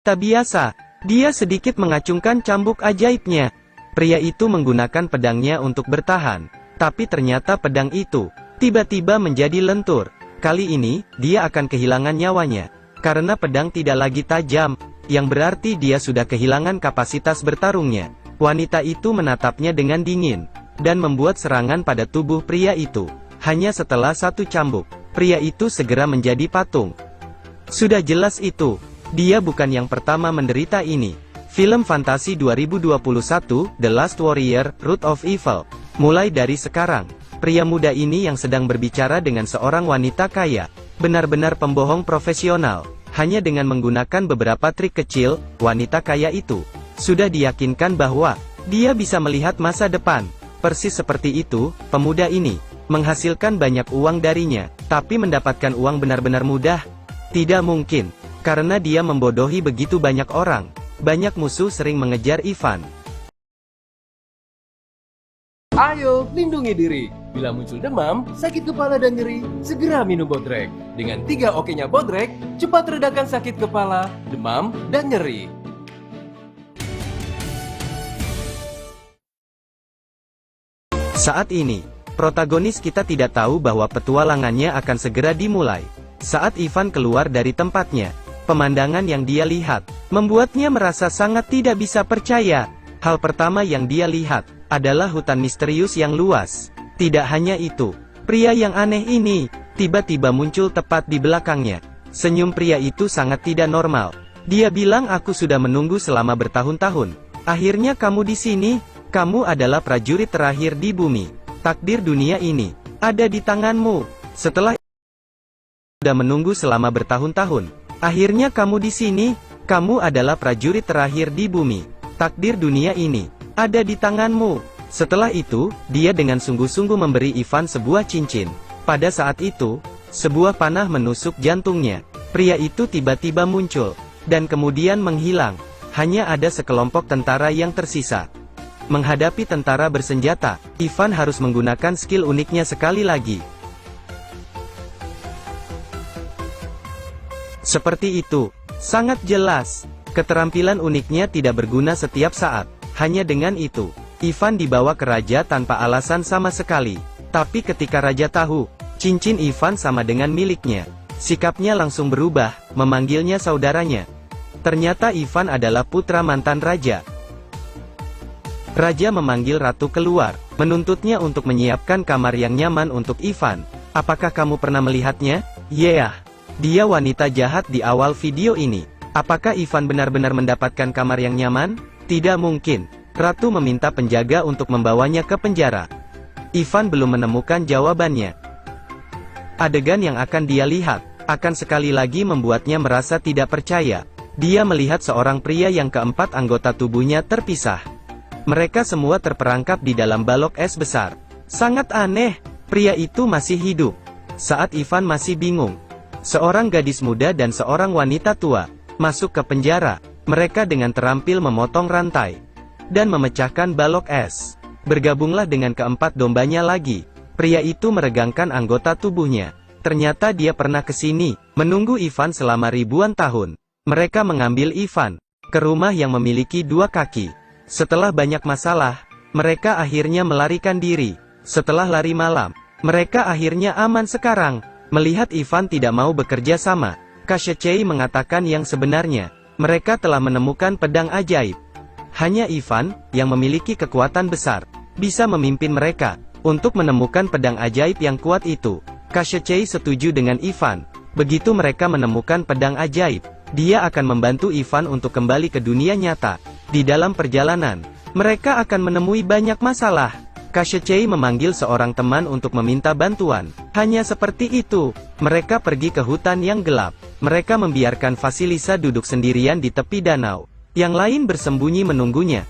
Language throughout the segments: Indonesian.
Tak biasa. Dia sedikit mengacungkan cambuk ajaibnya. Pria itu menggunakan pedangnya untuk bertahan. Tapi ternyata pedang itu tiba-tiba menjadi lentur. Kali ini, dia akan kehilangan nyawanya. Karena pedang tidak lagi tajam, yang berarti dia sudah kehilangan kapasitas bertarungnya. Wanita itu menatapnya dengan dingin, dan membuat serangan pada tubuh pria itu. Hanya setelah satu cambuk, pria itu segera menjadi patung. Sudah jelas itu, dia bukan yang pertama menderita ini. Film fantasi 2021, The Last Warrior, Root of Evil. Mulai dari sekarang, pria muda ini yang sedang berbicara dengan seorang wanita kaya, benar-benar pembohong profesional. Hanya dengan menggunakan beberapa trik kecil, wanita kaya itu sudah diyakinkan bahwa dia bisa melihat masa depan. Persis seperti itu, pemuda ini menghasilkan banyak uang darinya, tapi mendapatkan uang benar-benar mudah? Tidak mungkin, karena dia membodohi begitu banyak orang. Banyak musuh sering mengejar Ivan. Ayo, lindungi diri. Bila muncul demam, sakit kepala dan nyeri, segera minum Bodrek. Dengan 3 oke-nya Bodrek, cepat redakan sakit kepala, demam, dan nyeri. Saat ini, protagonis kita tidak tahu bahwa petualangannya akan segera dimulai. Saat Ivan keluar dari tempatnya, pemandangan yang dia lihat membuatnya merasa sangat tidak bisa percaya. Hal pertama yang dia lihat adalah hutan misterius yang luas. Tidak hanya itu, pria yang aneh ini tiba-tiba muncul tepat di belakangnya. Senyum pria itu sangat tidak normal. Dia bilang, "Aku sudah menunggu selama bertahun-tahun. Akhirnya kamu di sini. Kamu adalah prajurit terakhir di bumi. Takdir dunia ini ada di tanganmu." Setelah sudah menunggu selama bertahun-tahun, akhirnya kamu di sini. Kamu adalah prajurit terakhir di bumi. Takdir dunia ini ada di tanganmu. Setelah itu, dia dengan sungguh-sungguh memberi Ivan sebuah cincin. Pada saat itu, sebuah panah menusuk jantungnya. Pria itu tiba-tiba muncul, dan kemudian menghilang. Hanya ada sekelompok tentara yang tersisa. Menghadapi tentara bersenjata, Ivan harus menggunakan skill uniknya sekali lagi. Seperti itu, sangat jelas. Keterampilan uniknya tidak berguna setiap saat. Hanya dengan itu, Ivan dibawa ke raja tanpa alasan sama sekali. Tapi ketika raja tahu, cincin Ivan sama dengan miliknya, sikapnya langsung berubah, memanggilnya saudaranya. Ternyata Ivan adalah putra mantan raja. Raja memanggil ratu keluar, menuntutnya untuk menyiapkan kamar yang nyaman untuk Ivan. Apakah kamu pernah melihatnya? Yeah. Dia wanita jahat di awal video ini. Apakah Ivan benar-benar mendapatkan kamar yang nyaman? Tidak mungkin. Ratu meminta penjaga untuk membawanya ke penjara. Ivan belum menemukan jawabannya. Adegan yang akan dia lihat akan sekali lagi membuatnya merasa tidak percaya. Dia melihat seorang pria yang keempat anggota tubuhnya terpisah. Mereka semua terperangkap di dalam balok es besar. Sangat aneh, pria itu masih hidup. Saat Ivan masih bingung, seorang gadis muda dan seorang wanita tua masuk ke penjara. Mereka dengan terampil memotong rantai dan memecahkan balok es. Bergabunglah dengan keempat dombanya lagi. Pria itu meregangkan anggota tubuhnya. Ternyata dia pernah ke sini, menunggu Ivan selama ribuan tahun. Mereka mengambil Ivan ke rumah yang memiliki 2 kaki. Setelah banyak masalah, mereka akhirnya melarikan diri. Setelah lari malam, mereka akhirnya aman sekarang. Melihat Ivan tidak mau bekerja sama, Kashechei mengatakan yang sebenarnya. Mereka telah menemukan pedang ajaib. Hanya Ivan, yang memiliki kekuatan besar, bisa memimpin mereka untuk menemukan pedang ajaib yang kuat itu. Kashechei setuju dengan Ivan. Begitu mereka menemukan pedang ajaib, dia akan membantu Ivan untuk kembali ke dunia nyata. Di dalam perjalanan, mereka akan menemui banyak masalah. Kashechei memanggil seorang teman untuk meminta bantuan. Hanya seperti itu, mereka pergi ke hutan yang gelap. Mereka membiarkan Vasilisa duduk sendirian di tepi danau. Yang lain bersembunyi menunggunya.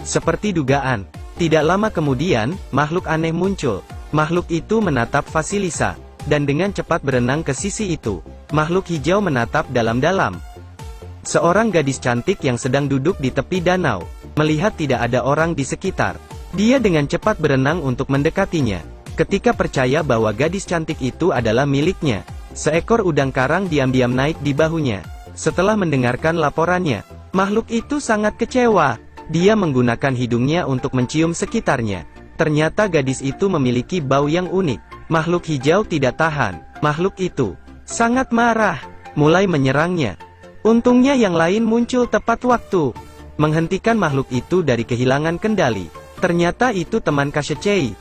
Seperti dugaan, tidak lama kemudian, makhluk aneh muncul. Makhluk itu menatap Vasilisa, dan dengan cepat berenang ke sisi itu. Makhluk hijau menatap dalam-dalam. Seorang gadis cantik yang sedang duduk di tepi danau, melihat tidak ada orang di sekitar. Dia dengan cepat berenang untuk mendekatinya. Ketika percaya bahwa gadis cantik itu adalah miliknya, seekor udang karang diam-diam naik di bahunya. Setelah mendengarkan laporannya, makhluk itu sangat kecewa. Dia menggunakan hidungnya untuk mencium sekitarnya. Ternyata gadis itu memiliki bau yang unik. Makhluk hijau tidak tahan. Makhluk itu sangat marah, mulai menyerangnya. Untungnya yang lain muncul tepat waktu, menghentikan makhluk itu dari kehilangan kendali. Ternyata itu teman Kashechei,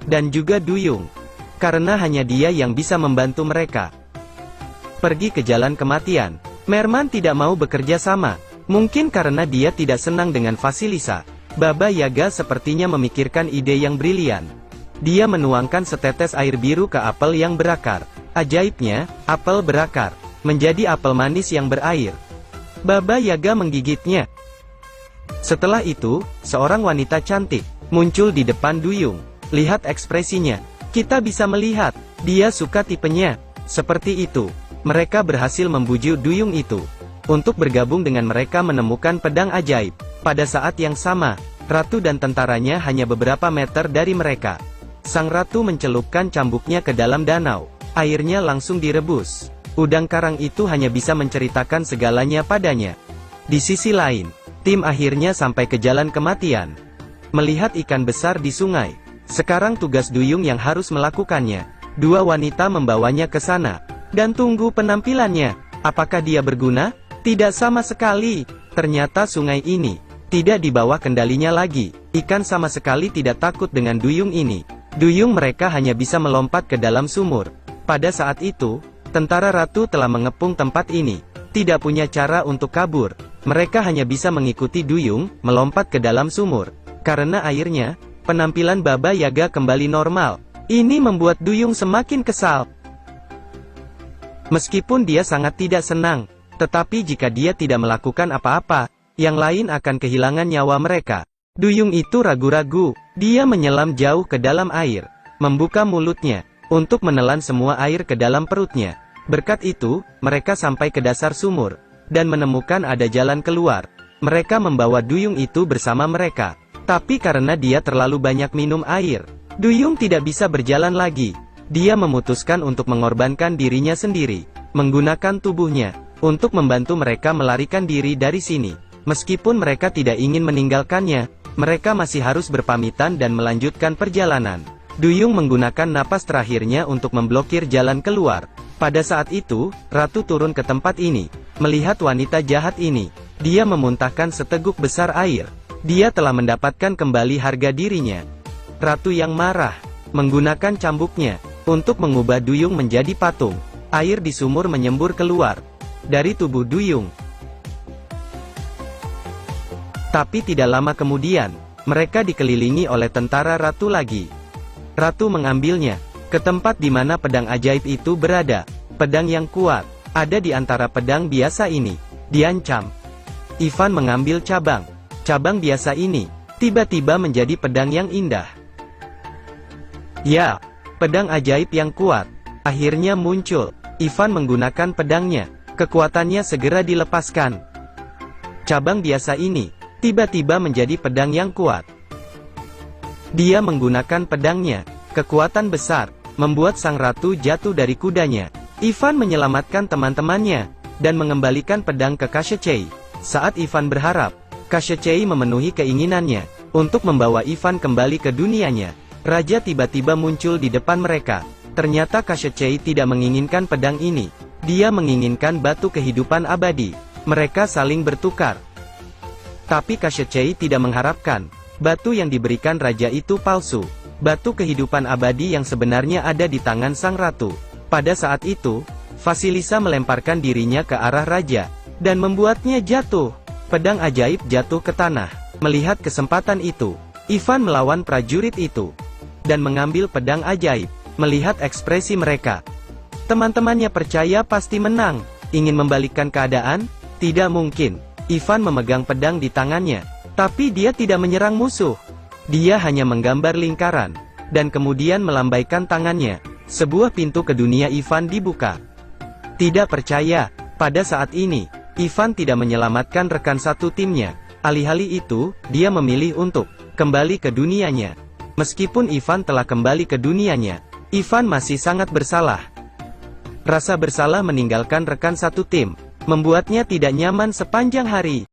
dan juga Duyung. Karena hanya dia yang bisa membantu mereka. Pergi ke jalan kematian. Merman tidak mau bekerja sama. Mungkin karena dia tidak senang dengan Vasilisa. Baba Yaga sepertinya memikirkan ide yang brilian. Dia menuangkan setetes air biru ke apel yang berakar. Ajaibnya, apel berakar menjadi apel manis yang berair. Baba Yaga menggigitnya. Setelah itu, seorang wanita cantik muncul di depan Duyung. Lihat ekspresinya. Kita bisa melihat, dia suka tipenya. Seperti itu, mereka berhasil membujuk Duyung itu untuk bergabung dengan mereka menemukan pedang ajaib. Pada saat yang sama, ratu dan tentaranya hanya beberapa meter dari mereka. Sang ratu mencelupkan cambuknya ke dalam danau. Airnya langsung direbus. Udang karang itu hanya bisa menceritakan segalanya padanya. Di sisi lain, tim akhirnya sampai ke jalan kematian. Melihat ikan besar di sungai. Sekarang tugas Duyung yang harus melakukannya. Dua wanita membawanya ke sana. Dan tunggu penampilannya. Apakah dia berguna? Tidak sama sekali. Ternyata sungai ini tidak di bawah kendalinya lagi. Ikan sama sekali tidak takut dengan Duyung ini. Duyung mereka hanya bisa melompat ke dalam sumur. Pada saat itu, tentara ratu telah mengepung tempat ini. Tidak punya cara untuk kabur. Mereka hanya bisa mengikuti Duyung melompat ke dalam sumur. Karena airnya, penampilan Baba Yaga kembali normal. Ini membuat Duyung semakin kesal. Meskipun dia sangat tidak senang, tetapi jika dia tidak melakukan apa-apa, yang lain akan kehilangan nyawa mereka. Duyung itu ragu-ragu. Dia menyelam jauh ke dalam air, membuka mulutnya untuk menelan semua air ke dalam perutnya. Berkat itu, mereka sampai ke dasar sumur dan menemukan ada jalan keluar. Mereka membawa Duyung itu bersama mereka. Tapi karena dia terlalu banyak minum air, Duyung tidak bisa berjalan lagi. Dia memutuskan untuk mengorbankan dirinya sendiri, menggunakan tubuhnya untuk membantu mereka melarikan diri dari sini. Meskipun mereka tidak ingin meninggalkannya, mereka masih harus berpamitan dan melanjutkan perjalanan. Duyung menggunakan napas terakhirnya untuk memblokir jalan keluar. Pada saat itu, ratu turun ke tempat ini. Melihat wanita jahat ini, dia memuntahkan seteguk besar air. Dia telah mendapatkan kembali harga dirinya. Ratu yang marah, menggunakan cambuknya untuk mengubah Duyung menjadi patung. Air di sumur menyembur keluar dari tubuh Duyung. Tapi tidak lama kemudian, mereka dikelilingi oleh tentara ratu lagi. Ratu mengambilnya ke tempat di mana pedang ajaib itu berada. Pedang yang kuat ada di antara pedang biasa ini. Diancam. Ivan mengambil cabang. Cabang biasa ini tiba-tiba menjadi pedang yang indah. Ya, pedang ajaib yang kuat akhirnya muncul. Ivan menggunakan pedangnya. Kekuatannya segera dilepaskan. Cabang biasa ini tiba-tiba menjadi pedang yang kuat. Dia menggunakan pedangnya. Kekuatan besar membuat sang ratu jatuh dari kudanya. Ivan menyelamatkan teman-temannya dan mengembalikan pedang ke Kashechei. Saat Ivan berharap Kashechei memenuhi keinginannya untuk membawa Ivan kembali ke dunianya, raja tiba-tiba muncul di depan mereka. Ternyata Kashechei tidak menginginkan pedang ini. Dia menginginkan batu kehidupan abadi. Mereka saling bertukar. Tapi Kashechei tidak mengharapkan batu yang diberikan raja itu palsu. Batu kehidupan abadi yang sebenarnya ada di tangan sang ratu. Pada saat itu, Vasilisa melemparkan dirinya ke arah raja dan membuatnya jatuh. Pedang ajaib jatuh ke tanah. Melihat kesempatan itu, Ivan melawan prajurit itu dan mengambil pedang ajaib. Melihat ekspresi mereka, teman-temannya percaya pasti menang. Ingin membalikkan keadaan? Tidak mungkin. Ivan memegang pedang di tangannya, tapi dia tidak menyerang musuh. Dia hanya menggambar lingkaran dan kemudian melambaikan tangannya. Sebuah pintu ke dunia Ivan dibuka. Tidak percaya, pada saat ini Ivan tidak menyelamatkan rekan satu timnya. Alih-alih itu, dia memilih untuk kembali ke dunianya. Meskipun Ivan telah kembali ke dunianya, Ivan masih sangat bersalah. Rasa bersalah meninggalkan rekan satu tim. membuatnya tidak nyaman sepanjang hari.